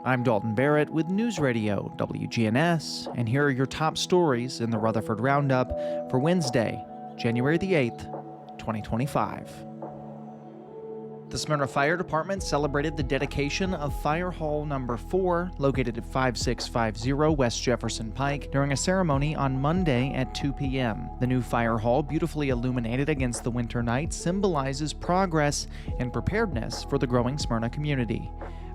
I'm Dalton Barrett with News Radio WGNS, and here are your top stories in the Rutherford Roundup for Wednesday, January the 8th, 2025. The Smyrna Fire Department celebrated the dedication of Fire Hall Number 4, located at 5650 West Jefferson Pike, during a ceremony on Monday at 2 p.m. The new fire hall, beautifully illuminated against the winter night, symbolizes progress and preparedness for the growing Smyrna community.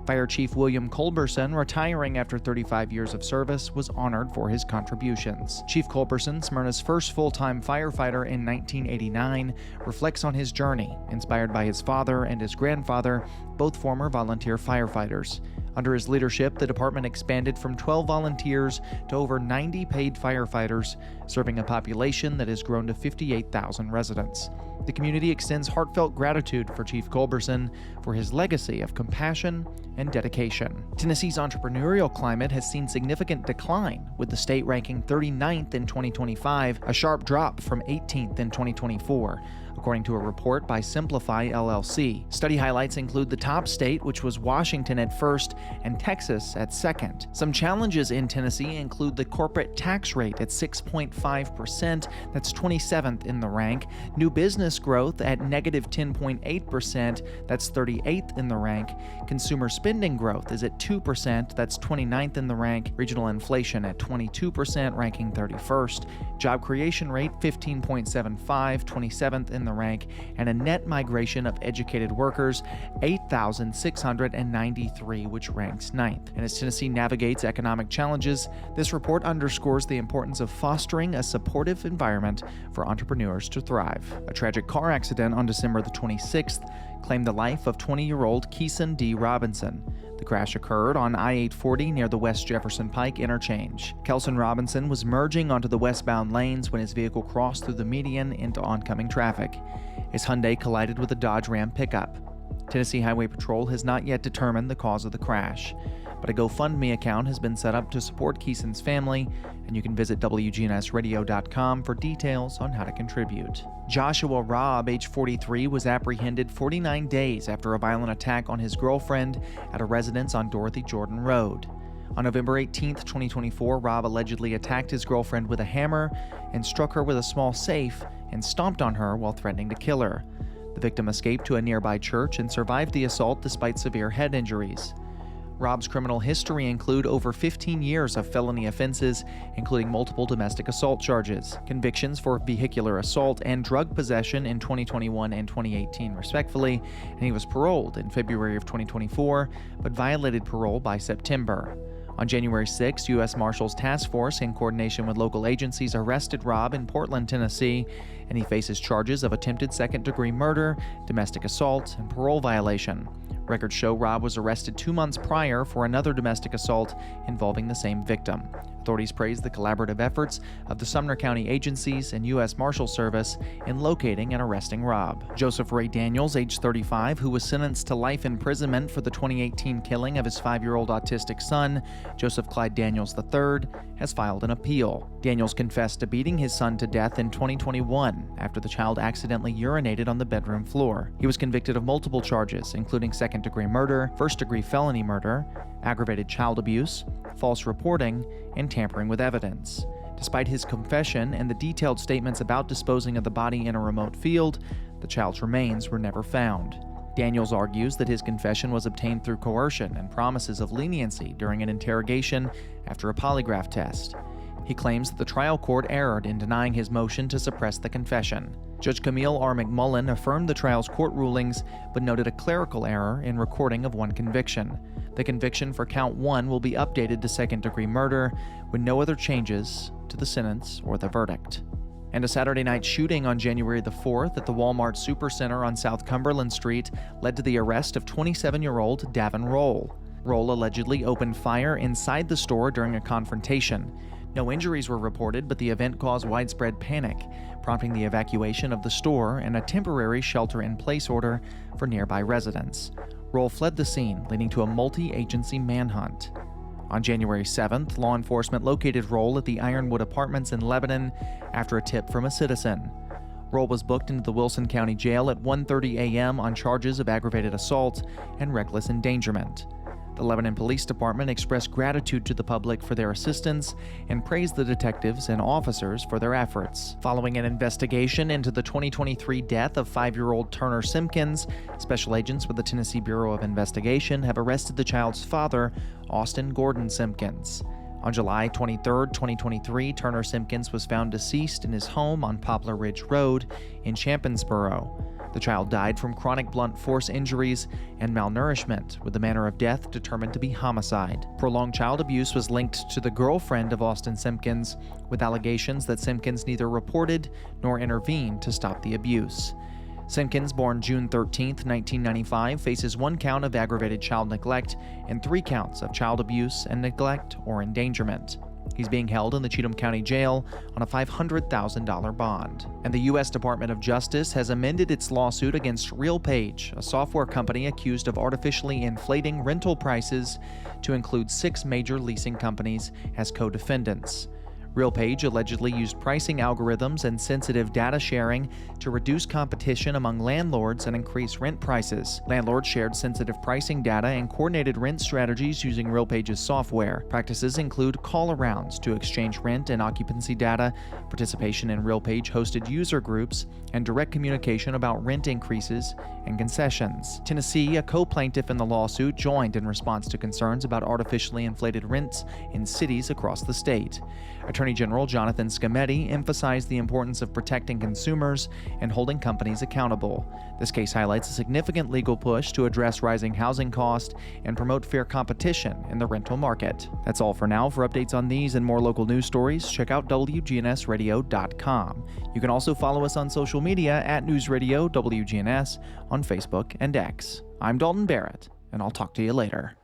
Fire Chief William Culberson, retiring after 35 years of service, was honored for his contributions. Chief Culberson, Smyrna's first full-time firefighter in 1989, reflects on his journey, inspired by his father and his grandfather, both former volunteer firefighters. Under his leadership, the department expanded from 12 volunteers to over 90 paid firefighters, serving a population that has grown to 58,000 residents. The community extends heartfelt gratitude for Chief Culberson for his legacy of compassion and dedication. Tennessee's entrepreneurial climate has seen significant decline, with the state ranking 39th in 2025, a sharp drop from 18th in 2024, according to a report by Simplify LLC. Study highlights include the top state, which was Washington at first, and Texas at second. Some challenges in Tennessee include the corporate tax rate at 6.5%, that's 27th in the rank, new business growth at negative 10.8%, that's 38th in the rank, consumer spending growth is at 2%, that's 29th in the rank, regional inflation at 22%, ranking 31st, job creation rate 15.75, 27th in the rank, and a net migration of educated workers 8,693, which ranks 9th. And as Tennessee navigates economic challenges, this report underscores the importance of fostering a supportive environment for entrepreneurs to thrive. A tragic car accident on December the 26th claimed the life of 20-year-old Keeson D. Robinson. The crash occurred on I-840 near the West Jefferson Pike interchange. Kelson Robinson was merging onto the westbound lanes when his vehicle crossed through the median into oncoming traffic. His Hyundai collided with a Dodge Ram pickup. Tennessee Highway Patrol has not yet determined the cause of the crash, but a GoFundMe account has been set up to support Keeson's family, and you can visit WGNSradio.com for details on how to contribute. Joshua Robb, age 43, was apprehended 49 days after a violent attack on his girlfriend at a residence on Dorothy Jordan Road. On November 18, 2024, Robb allegedly attacked his girlfriend with a hammer and struck her with a small safe and stomped on her while threatening to kill her. The victim escaped to a nearby church and survived the assault despite severe head injuries. Robb's criminal history include over 15 years of felony offenses, including multiple domestic assault charges, convictions for vehicular assault and drug possession in 2021 and 2018 respectively, and he was paroled in February of 2024, but violated parole by September. On January 6, U.S. Marshals Task Force, in coordination with local agencies, arrested Robb in Portland, Tennessee, and he faces charges of attempted second-degree murder, domestic assault, and parole violation. Records show Robb was arrested 2 months prior for another domestic assault involving the same victim. Authorities praised the collaborative efforts of the Sumner County agencies and U.S. Marshal Service in locating and arresting Robb. Joseph Ray Daniels, age 35, who was sentenced to life imprisonment for the 2018 killing of his 5-year-old autistic son, Joseph Clyde Daniels III, has filed an appeal. Daniels confessed to beating his son to death in 2021 after the child accidentally urinated on the bedroom floor. He was convicted of multiple charges, including second-degree murder, first-degree felony murder, aggravated child abuse, false reporting, and tampering with evidence. Despite his confession and the detailed statements about disposing of the body in a remote field, the child's remains were never found. Daniels argues that his confession was obtained through coercion and promises of leniency during an interrogation after a polygraph test. He claims that the trial court erred in denying his motion to suppress the confession. Judge Camille R. McMullen affirmed the trial's court rulings, but noted a clerical error in recording of one conviction. The conviction for count 1 will be updated to second-degree murder, with no other changes to the sentence or the verdict. And a Saturday night shooting on January the 4th at the Walmart Supercenter on South Cumberland Street led to the arrest of 27-year-old Davin Roll. Roll allegedly opened fire inside the store during a confrontation. No injuries were reported, but the event caused widespread panic, prompting the evacuation of the store and a temporary shelter-in-place order for nearby residents. Roll fled the scene, leading to a multi-agency manhunt. On January 7th, law enforcement located Roll at the Ironwood Apartments in Lebanon after a tip from a citizen. Roll was booked into the Wilson County Jail at 1:30 a.m. on charges of aggravated assault and reckless endangerment. The Lebanon Police Department expressed gratitude to the public for their assistance and praised the detectives and officers for their efforts. Following an investigation into the 2023 death of 5-year-old Turner Simpkins, special agents with the Tennessee Bureau of Investigation have arrested the child's father, Austin Gordon Simpkins. On July 23, 2023, Turner Simpkins was found deceased in his home on Poplar Ridge Road in Championsboro. The child died from chronic blunt force injuries and malnourishment, with the manner of death determined to be homicide. Prolonged child abuse was linked to the girlfriend of Austin Simpkins, with allegations that Simpkins neither reported nor intervened to stop the abuse. Simpkins, born June 13, 1995, faces 1 count of aggravated child neglect and 3 counts of child abuse and neglect or endangerment. He's being held in the Cheatham County Jail on a $500,000 bond. And the U.S. Department of Justice has amended its lawsuit against RealPage, a software company accused of artificially inflating rental prices to include 6 major leasing companies as co-defendants. RealPage allegedly used pricing algorithms and sensitive data sharing to reduce competition among landlords and increase rent prices. Landlords shared sensitive pricing data and coordinated rent strategies using RealPage's software. Practices include call-arounds to exchange rent and occupancy data, participation in RealPage hosted user groups, and direct communication about rent increases and concessions. Tennessee, a co-plaintiff in the lawsuit, joined in response to concerns about artificially inflated rents in cities across the state. Attorney General Jonathan Scametti emphasized the importance of protecting consumers and holding companies accountable. This case highlights a significant legal push to address rising housing costs and promote fair competition in the rental market. That's all for now. For updates on these and more local news stories, check out WGNSradio.com. You can also follow us on social media at News Radio WGNS on Facebook and X. I'm Dalton Barrett, and I'll talk to you later.